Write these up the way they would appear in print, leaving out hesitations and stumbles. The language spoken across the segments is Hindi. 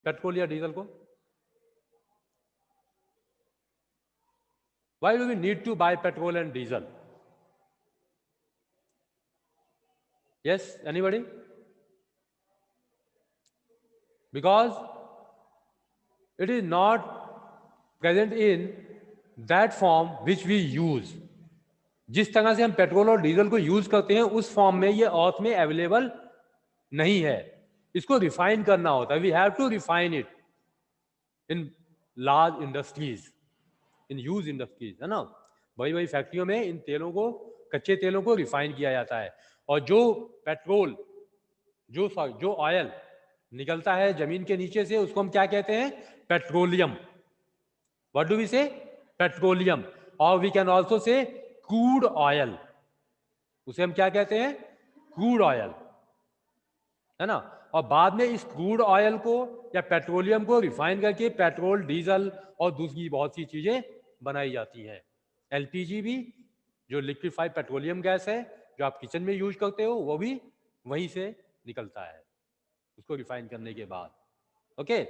पेट्रोल या डीजल को? Why do we need to buy petrol and diesel? Yes, anybody? Because it is not present in that form which we use. जिस तरह से हम पेट्रोल और डीजल को यूज करते हैं उस फॉर्म में ये अर्थ में अवेलेबल नहीं है. इसको रिफाइन करना होता है. We have to refine it in large industries, in huge industries, है ना. बड़ी बड़ी फैक्ट्रियों में इन तेलों को, कच्चे तेलों को रिफाइन किया जाता है. और जो पेट्रोल, जो ऑयल निकलता है जमीन के नीचे से, उसको हम क्या कहते हैं? Petroleum. What do we say? Petroleum. और we can also say crude oil. उसे हम क्या कहते हैं? क्रूड ऑयल, है ना. और बाद में इस क्रूड ऑयल को या पेट्रोलियम को रिफाइन करके पेट्रोल, डीजल और दूसरी बहुत सी चीजें बनाई जाती हैं. एलपीजी भी, जो लिक्विफाइड पेट्रोलियम गैस है जो आप किचन में यूज करते हो, वो भी वहीं से निकलता है उसको रिफाइन करने के बाद. Okay.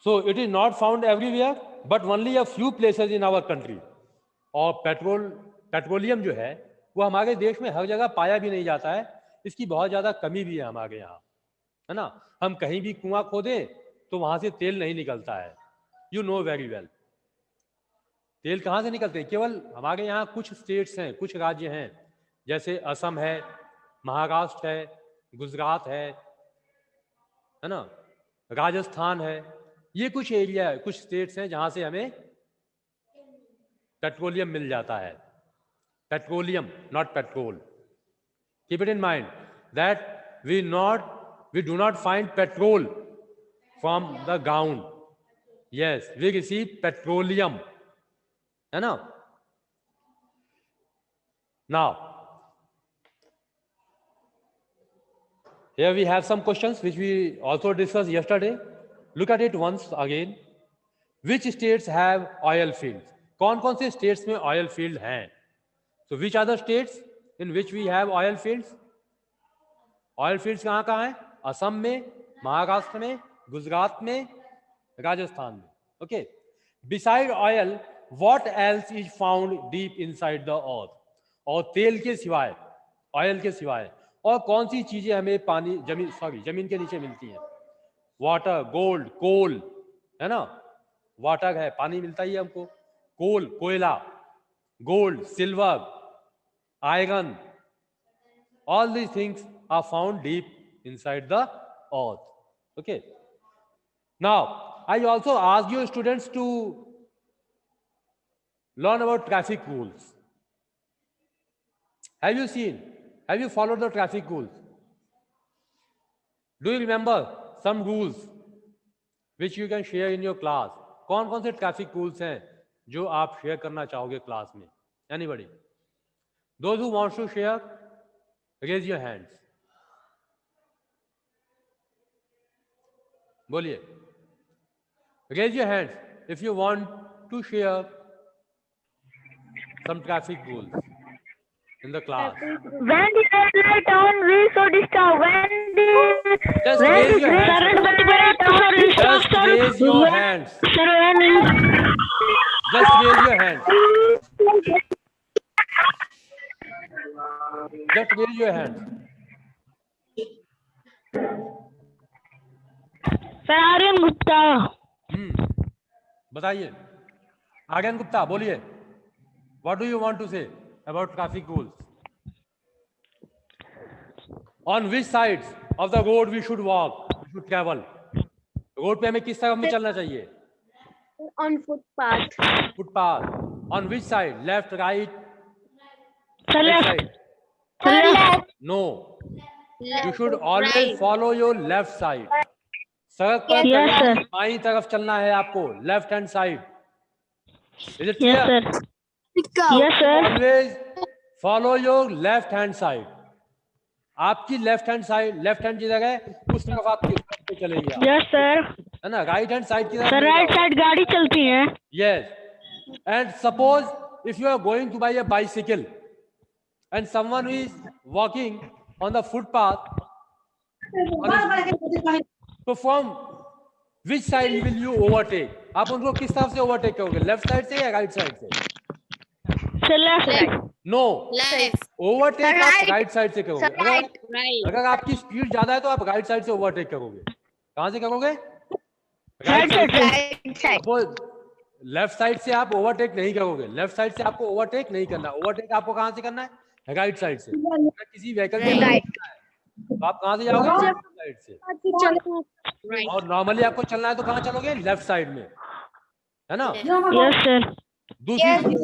So it is not found everywhere but only a few places in our country. और पेट्रोलियम जो है वो हमारे देश में हर जगह पाया भी नहीं जाता है. इसकी बहुत ज्यादा कमी भी है हमारे यहाँ, है ना. हम कहीं भी कुआं खोदें तो वहां से तेल नहीं निकलता है. You know very well. तेल कहाँ से निकलते हैं? केवल हमारे यहाँ कुछ स्टेट्स हैं, कुछ राज्य हैं, जैसे असम है, महाराष्ट्र है, गुजरात है ना, राजस्थान है. ये कुछ एरिया है, कुछ स्टेट्स हैं जहां से हमें पेट्रोलियम मिल जाता है. Petroleum, not petrol. Keep it in mind that we do not find petrol from the ground. Yes, we receive petroleum, है ना. Now here we have some questions which we also discussed yesterday. Look at it once again. Which states have oil fields? कौन कौन से states में oil field हैं? So which are the states in which we have oil fields? Oil fields कहाँ कहाँ हैं? असम में, महाराष्ट्र में, गुजरात में, राजस्थान में. Okay. Beside oil, what else is found deep inside the earth? और तेल के सिवाय, ऑयल के सिवाय और कौन सी चीजें हमें पानी, जमीन के नीचे मिलती हैं? वाटर, गोल्ड, कोल, है ना. वाटर है, पानी मिलता ही है हमको. कोल, कोयला, gold, silver, iron, all these things are found deep inside the earth. Okay. Now I also ask you students to learn about traffic rules. Have you followed the traffic rules? Do you remember some rules which you can share in your class? कौन कौन से ट्रैफिक रूल्स हैं जो आप शेयर करना चाहोगे क्लास में? Anybody? Those who want to share, raise your hands. बोलिए. Raise your hands if you want to share some traffic rules in the class. When the red light on, we should stop. Just raise your hands. Just raise your hands. Just raise your hands. Just raise your hands. Sir Aryan Gupta. बताइए. आर्यन गुप्ता बोलिए. What do you want to say about traffic rules? On which sides of the road we should walk, we should travel? Road पे हमें किस तरफ में चलना चाहिए? On footpath. Footpath. On which side? Left, right? Left side? left. No. You should always follow your left side. सड़क पर बाईं तरफ चलना है आपको, left hand side. Is it clear? Yes sir. Yes sir. Always follow your left hand side. आपकी left hand side, left hand जिधर है उस तरफ आपकी चलेगी. Yes sir. है ना. राइट हैंड साइड की तरफ. सर राइट साइड गाड़ी चलती है. Yes. And suppose if you are going to buy a bicycle and someone is walking on the footpath, so from which side will you overtake? आप उनको किस तरफ से ओवरटेक करोगे, लेफ्ट साइड से या राइट साइड से? Sir, left. No, Left. Overtake आप Right. राइट साइड से करोगे. Right. अगर आपकी स्पीड ज्यादा है तो आप राइट साइड से ओवरटेक करोगे. कहां से करोगे? Right side. Right side. Suppose left side से आप ओवरटेक नहीं करोगे, लेफ्ट साइड से आपको ओवरटेक नहीं करना. ओवरटेक आपको कहां से करना है? राइट साइड से. अगर किसी व्हीकल से Right. तो आप कहां से जाओगे? लेफ्ट साइड से. Right. और नॉर्मली आपको चलना है तो कहां चलोगे? लेफ्ट साइड में, है ना? Yes, sir. दूसरी चीज,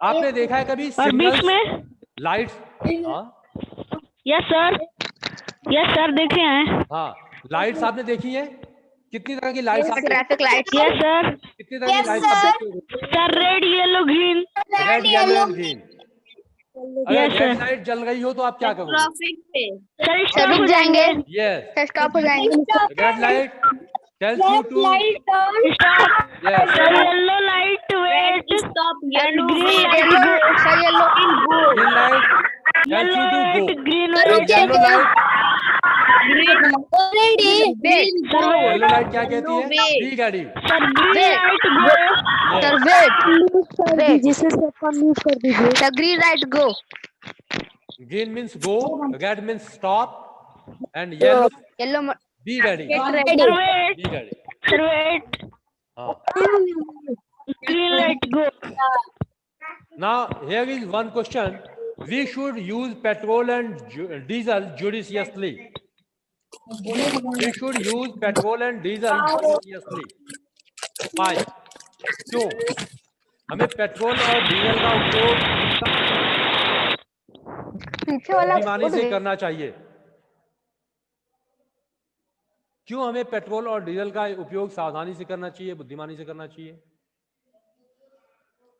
आपने देखा है कभी और बीच सिग्नल्स, में? लाइट्स? हाँ Yes, sir. Yes, sir. देखे हैं. हाँ, लाइट्स आपने देखी है? कितनी तरह की लाइट्स आपने, Traffic lights. Yes, sir. कितनी तरह की लाइट्स आप देखते हो? Sir, red, yellow, green. Red, yellow and green. अगर Yes, sir. रेड लाइट जल रही हो तो आप क्या करोगे? Traffic पे. Sir, सर stop रुक हो जाएंगे. यस, सर स्टॉप हो जाएंगे. Red light tells you to, Stop. yes, Sir, yellow light, wait. Stop. And green light, Yellow. go. Sir yellow. green light tells Yellow you to light, go. green और light. yellow light, Wait. yellow light क्या कहती है? Wait. बी गाड़ी. Sir, green Wait. light, go. Sir wait. Wait. Sir green light go. Green means go, red means stop, and yellow Yellow. B गाड़ी. Get Sir, ready. wait. B गाड़ी. Sir, wait. हाँ. Green light, go. Now here is one question. We should use petrol and diesel judiciously. We should use petrol and diesel judiciously. Why? क्यों? हमें पेट्रोल और डीजल का उपयोग पीछे वाला बुद्धिमानी से करना चाहिए. क्यों हमें पेट्रोल और डीजल का उपयोग सावधानी से करना चाहिए, बुद्धिमानी से करना चाहिए?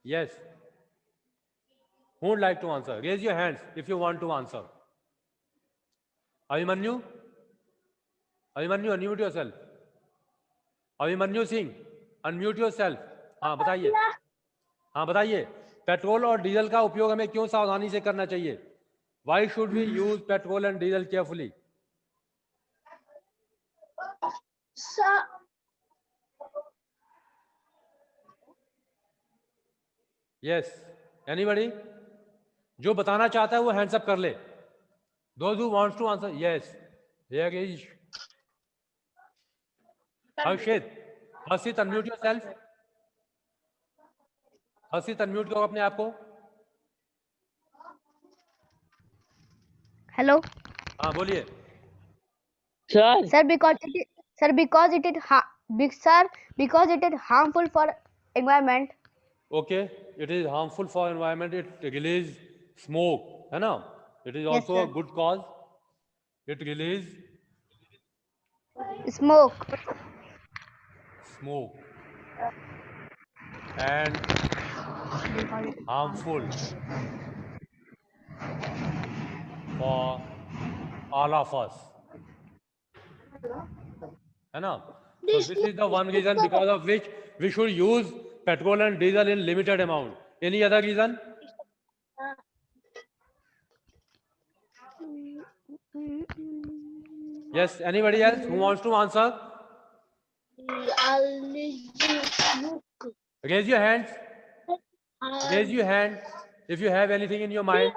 Yes. Who would like to answer? Raise your hands if you want to answer. Abhimanyu? Abhimanyu, unmute yourself. Abhimanyu Singh, unmute yourself. हाँ बताइए. हाँ बताइए. पेट्रोल और डीजल का उपयोग हमें क्यों सावधानी से करना चाहिए? Why should we use petrol and diesel carefully? Yes. Anybody? जो बताना चाहता है वो हैंड्स अप कर ले. Those who wants to answer, yes. Here is Harshit. Harshit, unmute yourself. Harshit, unmute करो अपने आप को. Hello. हाँ बोलिए. Sir because it is harmful for environment. Okay, it is harmful for environment. It release smoke, है ना? It is Yes, also a sir. good cause. It release Smoke. smoke and harmful for all of us, है ना? So this is the one reason because of which we should use petrol and diesel in limited amount. Any other reason? Yes, anybody else who wants to answer? Raise your hands. Raise your hand if you have anything in your mind.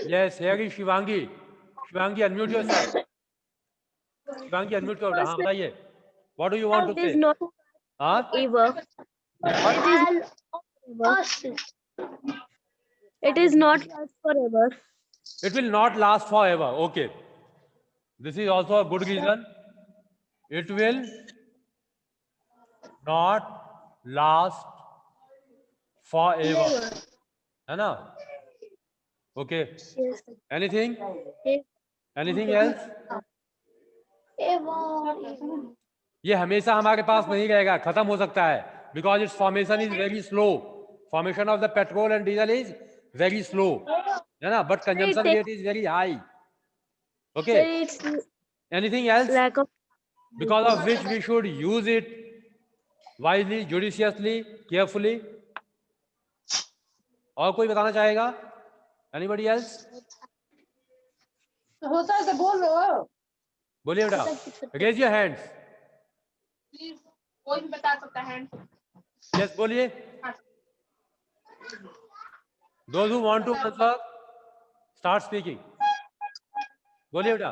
Yes, here is Shivangi. Shivangi, unmute yourself. Shivangi, unmute करो. हाँ बताइए. What do you want to say? हाँ? It is not last forever. It will not last forever. Okay. This is also a good reason. It will not last forever. है ना? Okay. Anything? Anything else? ये हमेशा हमारे पास नहीं रहेगा, खत्म हो सकता है. Because its formation is very slow. Formation of the petrol and diesel is very slow. है ना? But consumption rate is very high. Okay. Anything else? Lack of Because of which we should use it wisely, judiciously, carefully. और कोई बताना चाहेगा? Anybody else? होता है तो बोल रहे हो। बोलिए बेटा, रेज योर हैंड्स। प्लीज कोई भी बता सकता है। यस बोलिए। Those who want to answer start speaking. बोलिए बेटा।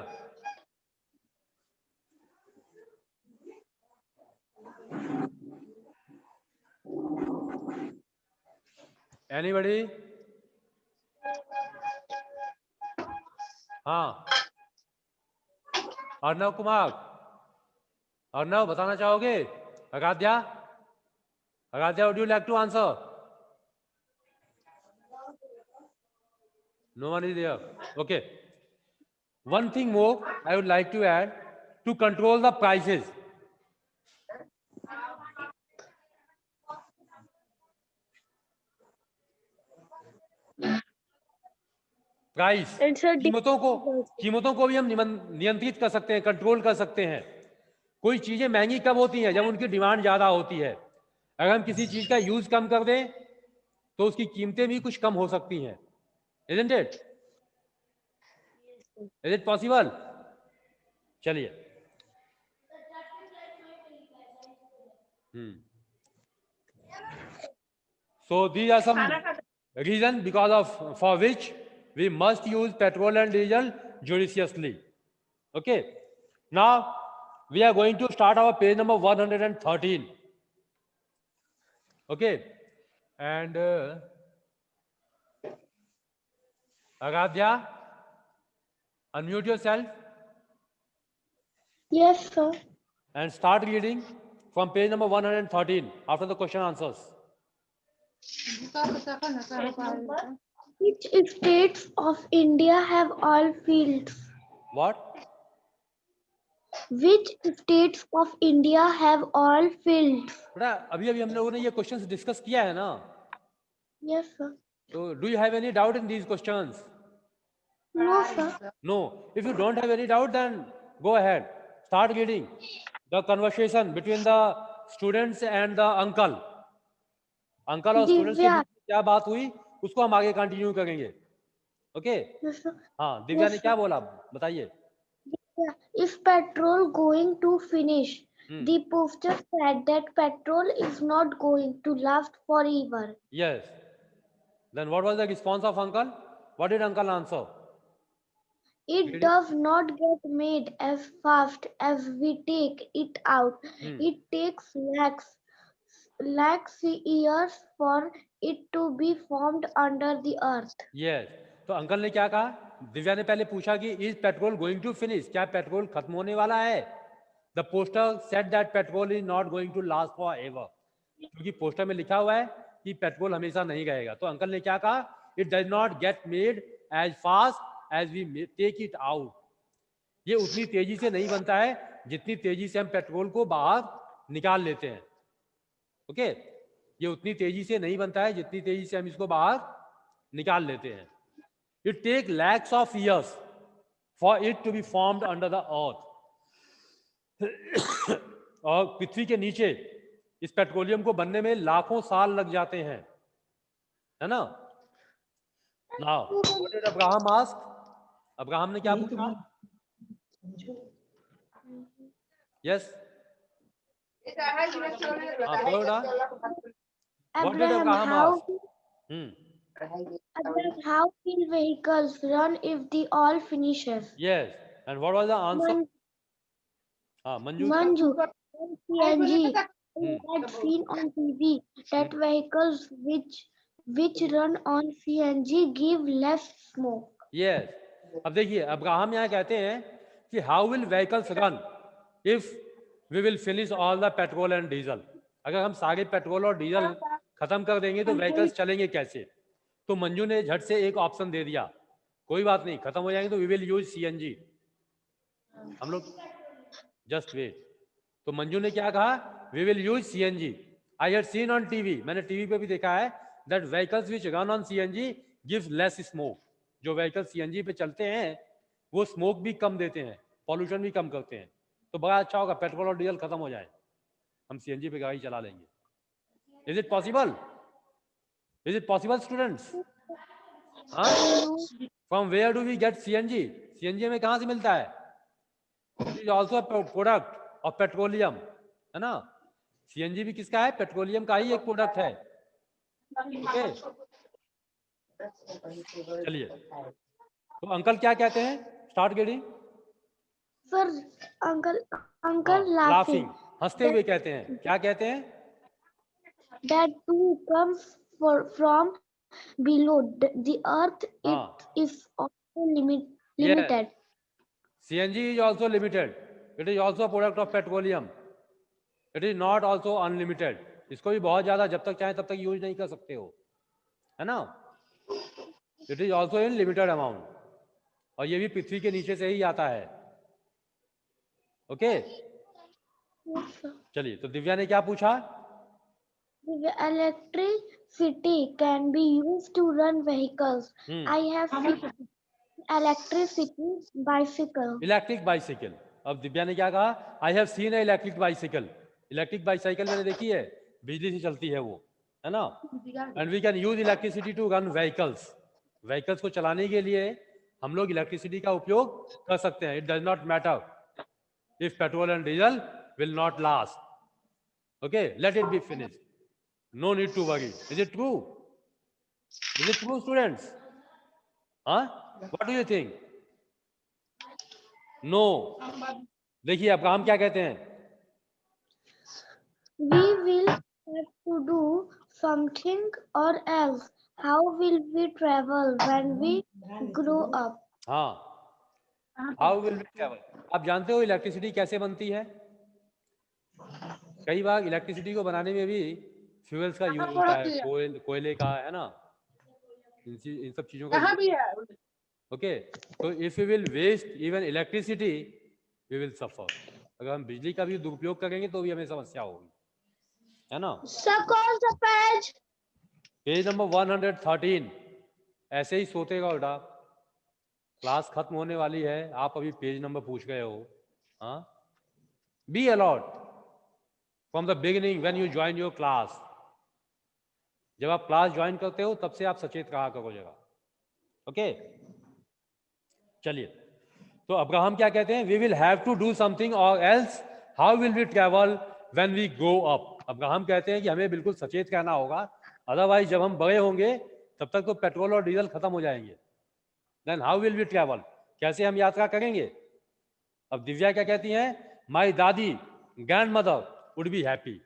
एनीबडी? हाँ, अर्णव कुमार, अर्णव बताना चाहोगे? Agadhya, Agadhya, would you like to answer? No one is there. Okay. One thing more I would like to add, to control the prices. Price, And sir, कीमतों को भी हम नियंत्रित कर सकते हैं, कंट्रोल कर सकते हैं। कोई चीजें महंगी कब होती हैं? जब उनकी डिमांड ज्यादा होती है। अगर हम किसी चीज का यूज कम कर दें तो उसकी कीमतें भी कुछ कम हो सकती हैं। Isn't it? Is it possible? चलिए। So these are some reasons because of for which we must use petrol and diesel judiciously. Okay. Now we are going to start our page number 113. Okay. And Agadhya, unmute yourself Yes, sir. and start reading from page number 113 after the question answers. Which states of India have all fields? What? Which states of India have all fields? बेटा अभी अभी हम लोगों ने ये क्वेश्चंस डिस्कस किया है ना? Yes, sir. So do you have any doubt in these questions? No, sir. No. If you don't have any doubt, then go ahead. Start reading the conversation between the students and the uncle. Uncle और students के दिव्या। बीच क्या बात हुई उसको हम आगे कंटिन्यू करेंगे। ओके? Yes, sir. हाँ, दिव्या ने Yes, क्या sir. बोला बताइए। Yeah. If petrol going to finish, Hmm. the poster said that petrol is not going to last forever. Yes. Then what was the response of uncle? What did uncle answer? It Reading. does not get made as fast as we take it out. Hmm. It takes lakhs years for it to be formed under the earth. Yes. तो अंकल ने क्या कहा? दिव्या ने पहले पूछा कि is petrol going to finish, क्या पेट्रोल खत्म होने वाला है? The poster said that petrol is not going to last forever, क्योंकि पोस्टर में लिखा हुआ है कि पेट्रोल हमेशा नहीं रहेगा। तो अंकल ने क्या कहा? It does not get made as fast as we take it out. ये उतनी तेजी से नहीं बनता है जितनी तेजी से हम पेट्रोल को बाहर निकाल लेते हैं। ओके? ये उतनी तेजी से नहीं बनता है जितनी तेजी से हम इसको बाहर निकाल लेते हैं। It take lakhs of years for it to be formed under the earth. और पृथ्वी के नीचे इस पेट्रोलियम को बनने में लाखों साल लग जाते हैं, है ना? Now, what did Abraham ask? Abraham ने क्या पूछा? Yes. हाँ, बोलो ना। What did Abraham ask? Abraham, how will vehicles run if the oil finishes? Yes. And what was the answer? हाँ, Manju. Manju, CNG. We had seen on TV that vehicles which run on CNG give less smoke. Yes. अब देखिए अब्राहम यहाँ कहते हैं कि how will vehicles run if we will finish all the petrol and diesel. अगर हम सारे पेट्रोल और डीजल खत्म कर देंगे तो व्हीकल्स चलेंगे कैसे? तो मंजू ने झट से एक ऑप्शन दे दिया, कोई बात नहीं, खत्म हो जाएंगे तो वी विल यूज सीएनजी। हम लोग जस्ट वेट। तो मंजू ने क्या कहा? We will use CNG. I had seen on TV, मैंने टीवी पे भी देखा है that vehicles which run on CNG gives less smoke. जो व्हीकल सीएनजी पे चलते हैं वो स्मोक भी कम देते हैं, पॉल्यूशन भी कम करते हैं। तो बड़ा अच्छा होगा पेट्रोल और डीजल खत्म हो जाए, हम सीएनजी पे गाड़ी चला लेंगे। Is it possible? Is it possible, students? From where do we get CNG? CNG हमें कहाँ से मिलता है? It is also a product of petroleum, है ना? CNG भी किसका है? पेट्रोलियम का ही एक प्रोडक्ट है. ओके, चलिए. तो अंकल क्या कहते हैं? Start getting. Sir, uncle laughing. हंसते हुए कहते हैं. क्या कहते हैं? That too comes from below the earth. It is also limited. CNG is also limited. It is also a product of petroleum. It is not also unlimited. इसको भी बहुत ज्यादा जब तक चाहे तब तक यूज नहीं कर सकते हो, है ना? It is also in limited amount. और ये भी पृथ्वी के नीचे से ही आता है. ओके, चलिए. तो दिव्या ने क्या पूछा? Electricity can be used to run vehicles. I have seen electricity bicycle. Electric bicycle. अब दिव्या ने क्या कहा? I have seen A electric bicycle. Electric bicycle मैंने देखी है, बिजली से चलती है वो, है ना? And we can use electricity to run vehicles. Vehicles को चलाने के लिए हम लोग इलेक्ट्रिसिटी का उपयोग कर सकते हैं. It does not matter if petrol and diesel will not last. Okay, let it be finished. No need to worry. Is it true? Is it true, students? हाँ, what do you think? No. देखिए अब्राहम क्या कहते हैं? We will have to do something or else. How will we travel when we grow up? हाँ, how will we travel? आप जानते हो इलेक्ट्रिसिटी कैसे बनती है? कई बार इलेक्ट्रिसिटी को बनाने में भी फ्यूल्स का यूज होता है, कोयले का, है ना? इन सब चीजों का कहाँ भी है? ओके, तो if you will waste even electricity we will suffer. अगर हम बिजली का भी दुरुपयोग करेंगे तो भी हमें समस्या होगी, है ना? Sir, call the page. Page number 113. ऐसे ही सोते का उल्टा. क्लास खत्म होने वाली है, आप अभी पेज नंबर पूछ गए हो. हाँ, be alert from the beginning when you join your class. जब आप क्लास ज्वाइन करते हो तब से आप सचेत रहा करोगे. ओके, चलिए. तो अब्राहम क्या कहते हैं? We will have to do something or else how will we travel when we grow up. Abraham कहते हैं कि हमें बिल्कुल सचेत रहना होगा, अदरवाइज जब हम बड़े होंगे तब तक तो पेट्रोल और डीजल खत्म हो जाएंगे. Then how will we travel? कैसे हम यात्रा करेंगे? अब दिव्या क्या कहती हैं? माई दादी grand mother would be happy.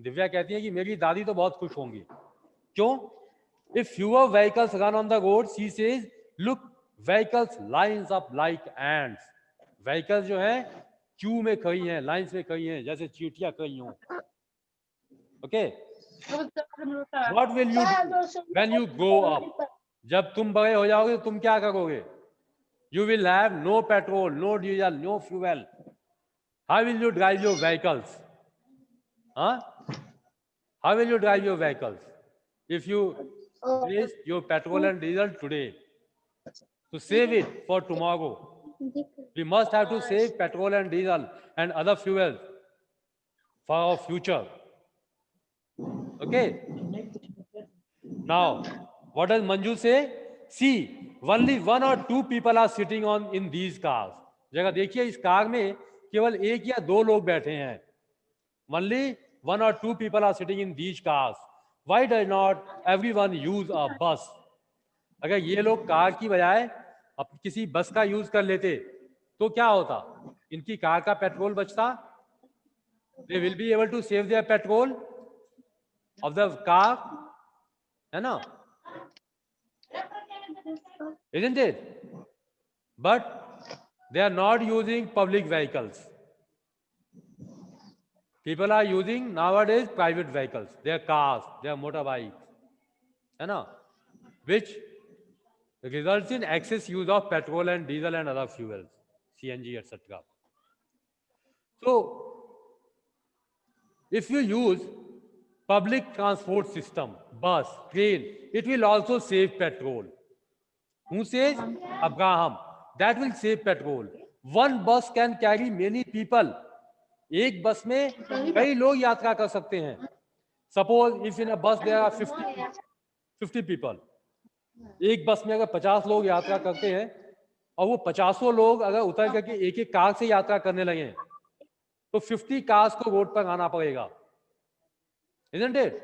Divya कहती है कि मेरी दादी तो बहुत खुश होंगी. क्यों? If fewer vehicles run on the road, she says, look vehicles lines up like ends. Vehicles जो है क्यू में खड़ी हैं, लाइंस में खड़ी हैं, जैसे चींटियां खड़ी हों. Okay, what will you do when you grow up? जब तुम बड़े हो जाओगे तो तुम क्या करोगे? You will have no petrol, no diesel, no fuel. How will you drive your vehicles? How will you drive your vehicles if you waste your petrol and diesel today to save it for tomorrow? We must have to save petrol and diesel and other fuels for our future. Okay, now what does Manju say? See, only 1 or 2 people are sitting on in these cars. जगह देखिए, इस कार में केवल 1 या 2 लोग बैठे हैं. Only 1 or 2 people are sitting in these cars. Why does not everyone use a bus? अगर ये लोग कार की बजाय अब किसी बस का यूज कर लेते तो क्या होता? इनकी कार का पेट्रोल बचता. They will be able to save their petrol of the car, है ना? Isn't it? But they are not using public vehicles. People are using nowadays private vehicles, their cars, their motorbikes, है ना? Which results in excess use of petrol and diesel and other fuels, CNG, etc. So, if you use public transport system, bus, train, it will also save petrol. Who says? Abraham. That will save petrol. One bus can carry many people. एक बस में कई लोग यात्रा कर सकते हैं. Suppose if in a bus there are 50 50 people. एक बस में अगर 50 लोग यात्रा करते हैं और वो 50 लोग अगर उतर करके एक एक कार से यात्रा करने लगे तो 50 कार्स को रोड पर आना पड़ेगा, isn't it?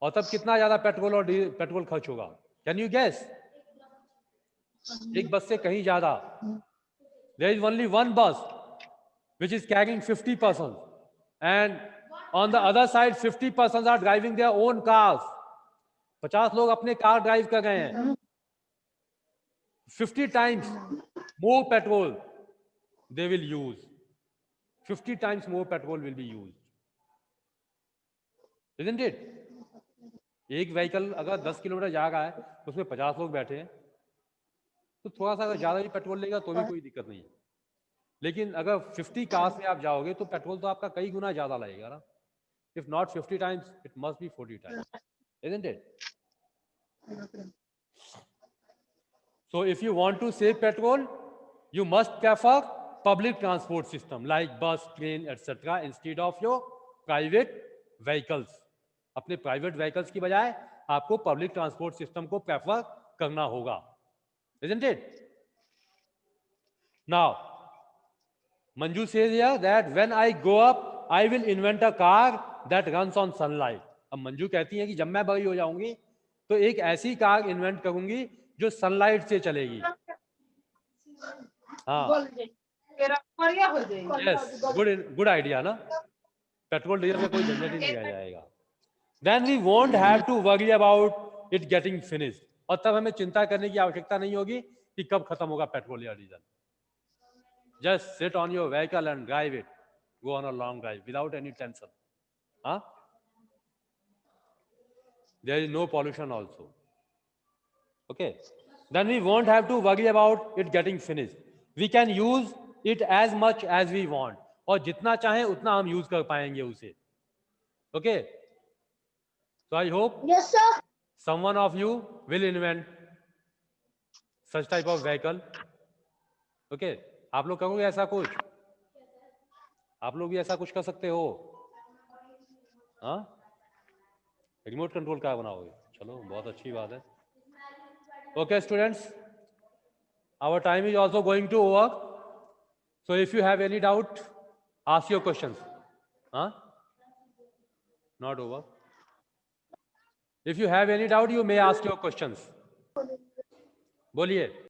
और तब कितना ज्यादा पेट्रोल खर्च होगा? Can you guess? एक बस से कहीं ज्यादा। There is only one bus which is carrying 50 persons, and on the other side 50 persons are driving their own cars. 50 लोग अपने कार ड्राइव कर रहे हैं। 50 times more petrol they will use. 50 times more petrol will be used, isn't it? एक व्हीकल अगर 10 किलोमीटर जा रहा है उसमें 50 लोग बैठे हैं तो थोड़ा सा अगर ज्यादा भी पेट्रोल लेगा तो भी कोई दिक्कत नहीं है। लेकिन अगर 50 कार्स में आप जाओगे तो पेट्रोल तो आपका कई गुना ज्यादा लगेगा ना। If not 50 times it must be 40 times, isn't it? So if you want to save petrol, you must prefer public transport system like bus, train, etc. instead of your private vehicles. अपने प्राइवेट व्हीकल्स की बजाय आपको पब्लिक ट्रांसपोर्ट सिस्टम को प्रेफर करना होगा, isn't it? Now, Manju says here that when I grow up, I will invent a car that runs on sunlight. अब मंजू कहती है कि जब मैं बड़ी हो जाऊंगी तो एक ऐसी कार इन्वेंट करूंगी जो सनलाइट से चलेगी। हाँ, यस, गुड आइडिया ना। पेट्रोल डीजल का कोई झंझट ही नहीं रह जाएगा। Then we won't have to worry about it getting finished. और तब हमें चिंता करने की आवश्यकता नहीं होगी कि कब खत्म होगा पेट्रोल या diesel. Just sit on your vehicle and drive it. Go on a long drive without any tension. Huh? There is no pollution also. Okay. Then we won't have to worry about it getting finished. We can use it as much as we want. और जितना चाहें उतना हम यूज कर पाएंगे उसे। Okay. So I hope Yes, sir. someone of you will invent such type of vehicle. Okay. आप लोग करोगे ऐसा कुछ? आप लोग भी ऐसा कुछ कर सकते हो? हाँ? रिमोट कंट्रोल कार बनाओगे? चलो, बहुत अच्छी बात है। Okay, students, our time is also going to over. So if you have any doubt, ask your questions. Huh? Not over. If you have any doubt, you may ask your questions. बोलिए।